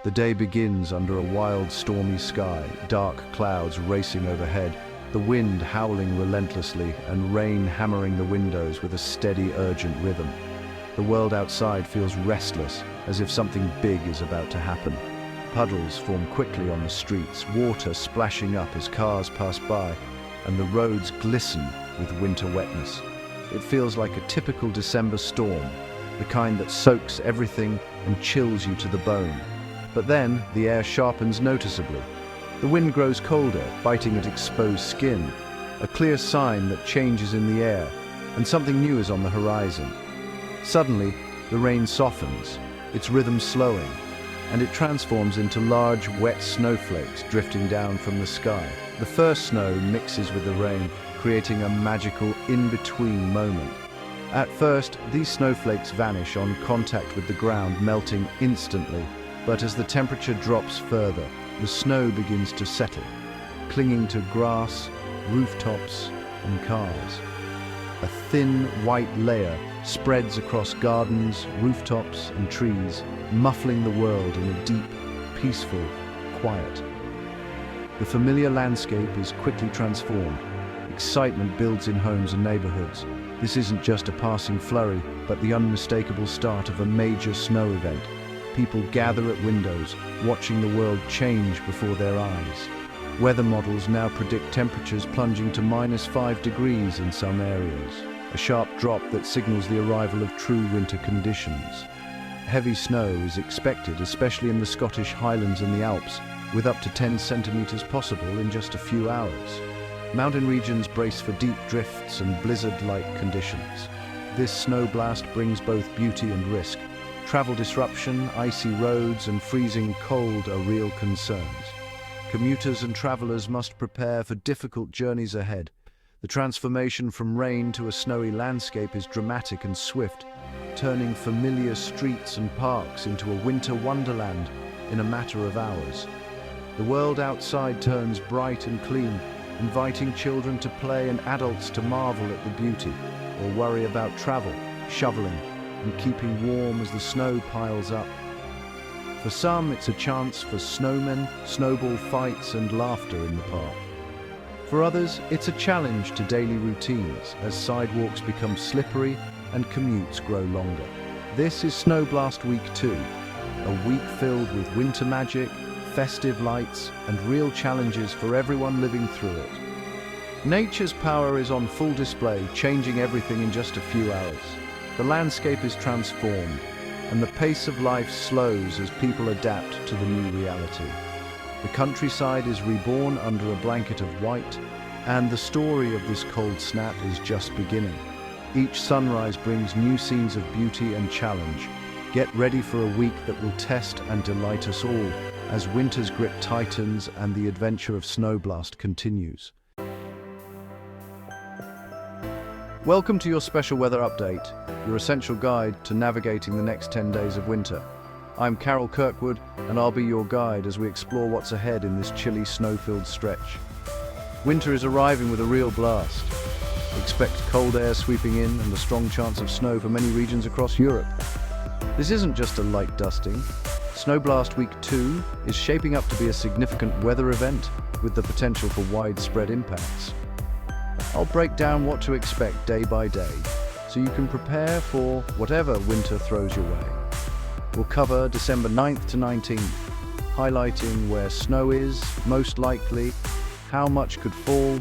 The day begins under a wild, stormy sky, dark clouds racing overhead, the wind howling relentlessly and rain hammering the windows with a steady, urgent rhythm. The world outside feels restless, as if something big is about to happen. Puddles form quickly on the streets, water splashing up as cars pass by, and the roads glisten with winter wetness. It feels like a typical December storm, the kind that soaks everything and chills you to the bone. But then, the air sharpens noticeably. The wind grows colder, biting at exposed skin, a clear sign that change is in the air, and something new is on the horizon. Suddenly, the rain softens, its rhythm slowing, and it transforms into large, wet snowflakes drifting down from the sky. The first snow mixes with the rain, creating a magical in-between moment. At first, these snowflakes vanish on contact with the ground, melting instantly. But as the temperature drops further, the snow begins to settle, clinging to grass, rooftops, and cars. A thin, white layer spreads across gardens, rooftops, and trees, muffling the world in a deep, peaceful quiet. The familiar landscape is quickly transformed. Excitement builds in homes and neighborhoods. This isn't just a passing flurry, but the unmistakable start of a major snow event. People gather at windows, watching the world change before their eyes. Weather models now predict temperatures plunging to -5 degrees in some areas, a sharp drop that signals the arrival of true winter conditions. Heavy snow is expected, especially in the Scottish Highlands and the Alps, with up to 10 centimeters possible in just a few hours. Mountain regions brace for deep drifts and blizzard-like conditions. This snow blast brings both beauty and risk. Travel disruption, icy roads, and freezing cold are real concerns. Commuters and travelers must prepare for difficult journeys ahead. The transformation from rain to a snowy landscape is dramatic and swift, turning familiar streets and parks into a winter wonderland in a matter of hours. The world outside turns bright and clean, inviting children to play and adults to marvel at the beauty, or worry about travel, shoveling, and keeping warm as the snow piles up. For some, it's a chance for snowmen, snowball fights, and laughter in the park. For others, it's a challenge to daily routines as sidewalks become slippery and commutes grow longer. This is Snowblast Week 2, a week filled with winter magic, festive lights, and real challenges for everyone living through it. Nature's power is on full display, changing everything in just a few hours. The landscape is transformed, and the pace of life slows as people adapt to the new reality. The countryside is reborn under a blanket of white, and the story of this cold snap is just beginning. Each sunrise brings new scenes of beauty and challenge. Get ready for a week that will test and delight us all, as winter's grip tightens and the adventure of Snowblast continues. Welcome to your special weather update, your essential guide to navigating the next 10 days of winter. I'm Carol Kirkwood, and I'll be your guide as we explore what's ahead in this chilly, snow-filled stretch. Winter is arriving with a real blast. Expect cold air sweeping in and a strong chance of snow for many regions across Europe. This isn't just a light dusting. Snowblast Week 2 is shaping up to be a significant weather event with the potential for widespread impacts. I'll break down what to expect day by day, so you can prepare for whatever winter throws your way. We'll cover December 9th to 19th, highlighting where snow is most likely, how much could fall,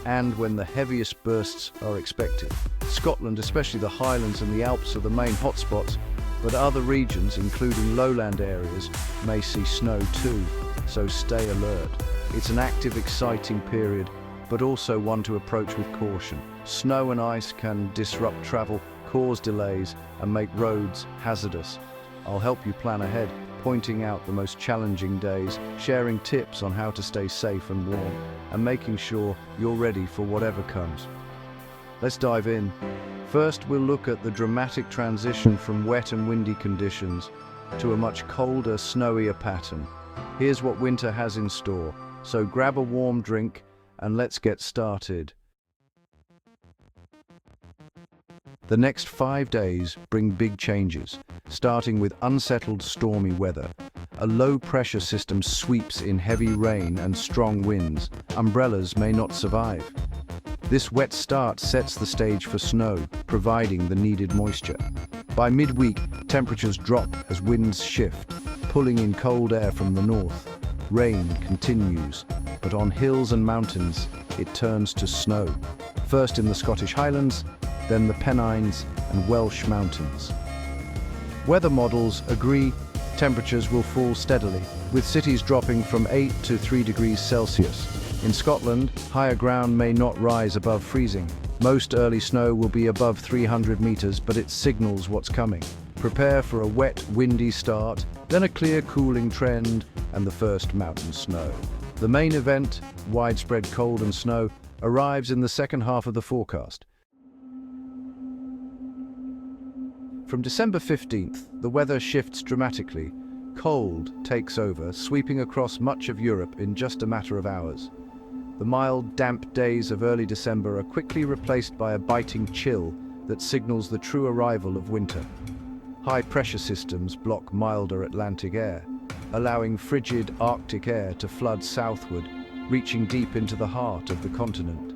and when the heaviest bursts are expected. Scotland, especially the Highlands and the Alps, are the main hotspots, but other regions, including lowland areas, may see snow too, so stay alert. It's an active, exciting period, but also one to approach with caution. Snow and ice can disrupt travel, cause delays, and make roads hazardous. I'll help you plan ahead, pointing out the most challenging days, sharing tips on how to stay safe and warm, and making sure you're ready for whatever comes. Let's dive in. First, we'll look at the dramatic transition from wet and windy conditions to a much colder, snowier pattern. Here's what winter has in store, so grab a warm drink and let's get started. The next 5 days bring big changes, starting with unsettled stormy weather. a low-pressure system sweeps in heavy rain and strong winds. Umbrellas may not survive. This wet start sets the stage for snow, providing the needed moisture. By midweek, temperatures drop as winds shift, pulling in cold air from the north. Rain continues, but on hills and mountains, it turns to snow. First in the Scottish Highlands, then the Pennines and Welsh Mountains. Weather models agree temperatures will fall steadily, with cities dropping from 8 to 3 degrees Celsius. In Scotland, higher ground may not rise above freezing. Most early snow will be above 300 meters, but it signals what's coming. Prepare for a wet, windy start, then a clear cooling trend, and the first mountain snow. The main event, widespread cold and snow, arrives in the second half of the forecast. From December 15th, the weather shifts dramatically. Cold takes over, sweeping across much of Europe in just a matter of hours. The mild, damp days of early December are quickly replaced by a biting chill that signals the true arrival of winter. High-pressure systems block milder Atlantic air, allowing frigid Arctic air to flood southward, reaching deep into the heart of the continent.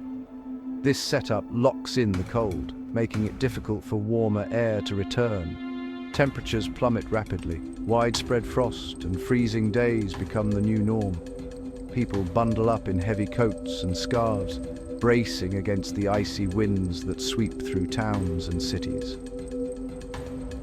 This setup locks in the cold, making it difficult for warmer air to return. Temperatures plummet rapidly. Widespread frost and freezing days become the new norm. People bundle up in heavy coats and scarves, bracing against the icy winds that sweep through towns and cities.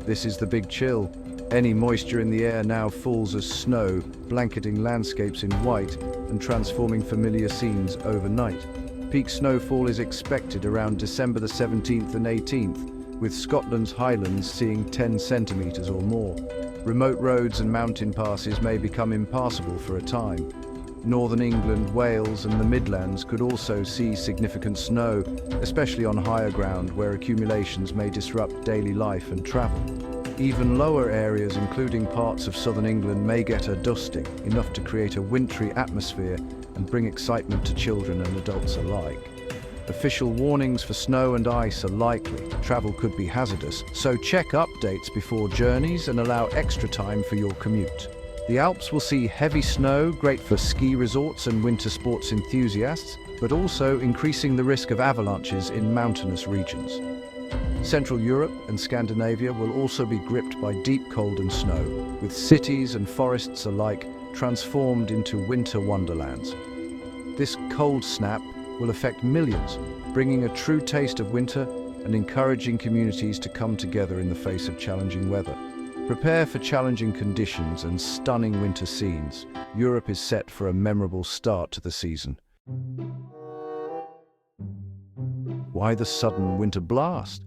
This is the big chill. Any moisture in the air now falls as snow, blanketing landscapes in white and transforming familiar scenes overnight. Peak snowfall is expected around December the 17th and 18th, with Scotland's Highlands seeing 10 centimetres or more. Remote roads and mountain passes may become impassable for a time. Northern England, Wales and the Midlands could also see significant snow, especially on higher ground where accumulations may disrupt daily life and travel. Even lower areas, including parts of southern England, may get a dusting, enough to create a wintry atmosphere and bring excitement to children and adults alike. Official warnings for snow and ice are likely. Travel could be hazardous, so check updates before journeys and allow extra time for your commute. The Alps will see heavy snow, great for ski resorts and winter sports enthusiasts, but also increasing the risk of avalanches in mountainous regions. Central Europe and Scandinavia will also be gripped by deep cold and snow, with cities and forests alike transformed into winter wonderlands. This cold snap will affect millions, bringing a true taste of winter and encouraging communities to come together in the face of challenging weather. Prepare for challenging conditions and stunning winter scenes. Europe is set for a memorable start to the season. Why the sudden winter blast?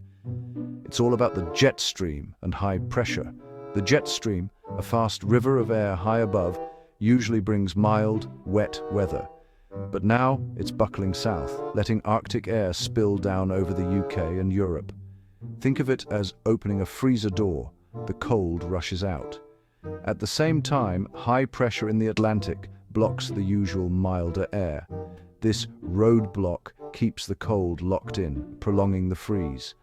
It's all about the jet stream and high pressure. The jet stream, a fast river of air high above, usually brings mild, wet weather. But now it's buckling south, letting Arctic air spill down over the UK and Europe. Think of it as opening a freezer door. The cold rushes out. At the same time, high pressure in the Atlantic blocks the usual milder air. This roadblock keeps the cold locked in, prolonging the freeze.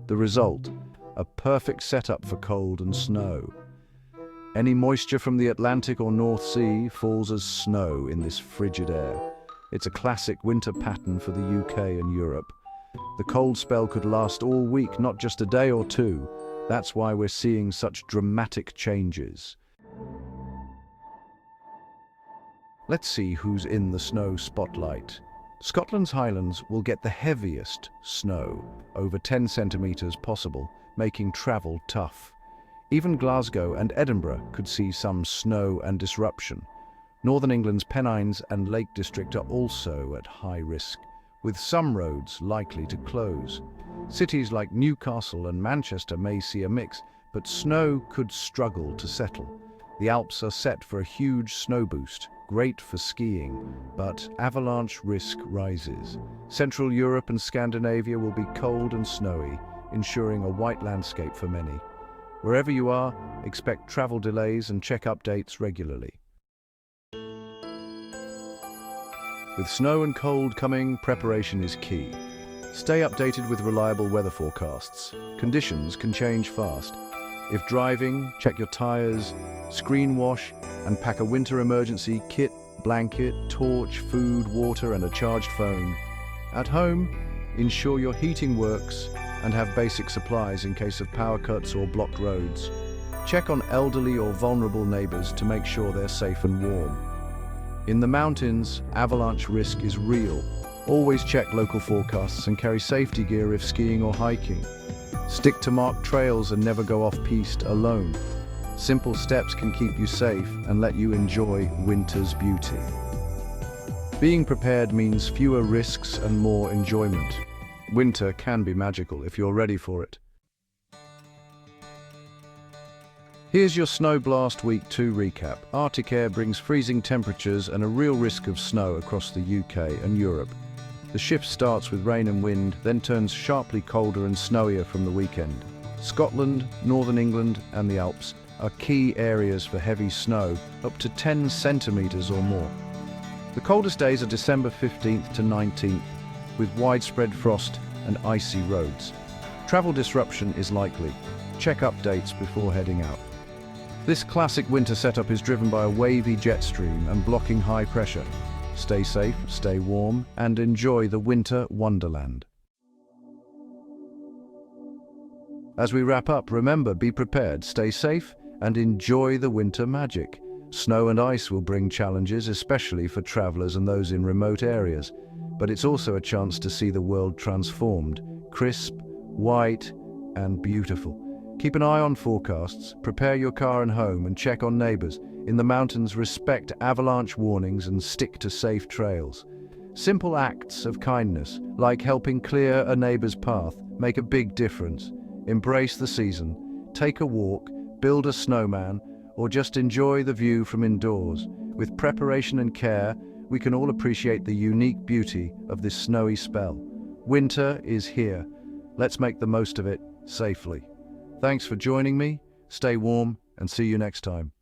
The result, a perfect setup for cold and snow. Any moisture from the Atlantic or North Sea falls as snow in this frigid air. It's a classic winter pattern for the UK and Europe. The cold spell could last all week, not just a day or two. That's why we're seeing such dramatic changes. Let's see who's in the snow spotlight. Scotland's Highlands will get the heaviest snow, over 10 centimetres possible, making travel tough. Even Glasgow and Edinburgh could see some snow and disruption. Northern England's Pennines and Lake District are also at high risk, with some roads likely to close. Cities like Newcastle and Manchester may see a mix, but snow could struggle to settle. The Alps are set for a huge snow boost, great for skiing, but avalanche risk rises. Central Europe and Scandinavia will be cold and snowy, ensuring a white landscape for many. Wherever you are, expect travel delays and check updates regularly. With snow and cold coming, preparation is key. Stay updated with reliable weather forecasts. Conditions can change fast. If driving, check your tires, screen wash, and pack a winter emergency kit, blanket, torch, food, water, and a charged phone. At home, ensure your heating works and have basic supplies in case of power cuts or blocked roads. Check on elderly or vulnerable neighbors to make sure they're safe and warm. In the mountains, avalanche risk is real. Always check local forecasts and carry safety gear if skiing or hiking. Stick to marked trails and never go off-piste alone. Simple steps can keep you safe and let you enjoy winter's beauty. Being prepared means fewer risks and more enjoyment. Winter can be magical if you're ready for it. Here's your Snow Blast Week 2 recap. Arctic air brings freezing temperatures and a real risk of snow across the UK and Europe. The shift starts with rain and wind, then turns sharply colder and snowier from the weekend. Scotland, Northern England, and the Alps are key areas for heavy snow, up to 10 centimeters or more. The coldest days are December 15th to 19th, with widespread frost and icy roads. Travel disruption is likely. Check updates before heading out. This classic winter setup is driven by a wavy jet stream and blocking high pressure. Stay safe, stay warm, and enjoy the winter wonderland. As we wrap up, remember, be prepared, stay safe, and enjoy the winter magic. Snow and ice will bring challenges, especially for travelers and those in remote areas, but it's also a chance to see the world transformed, crisp, white, and beautiful. Keep an eye on forecasts, prepare your car and home, and check on neighbors. In the mountains, respect avalanche warnings and stick to safe trails. Simple acts of kindness, like helping clear a neighbor's path, make a big difference. Embrace the season, take a walk, build a snowman, or just enjoy the view from indoors. With preparation and care, we can all appreciate the unique beauty of this snowy spell. Winter is here. Let's make the most of it safely. Thanks for joining me. Stay warm and see you next time.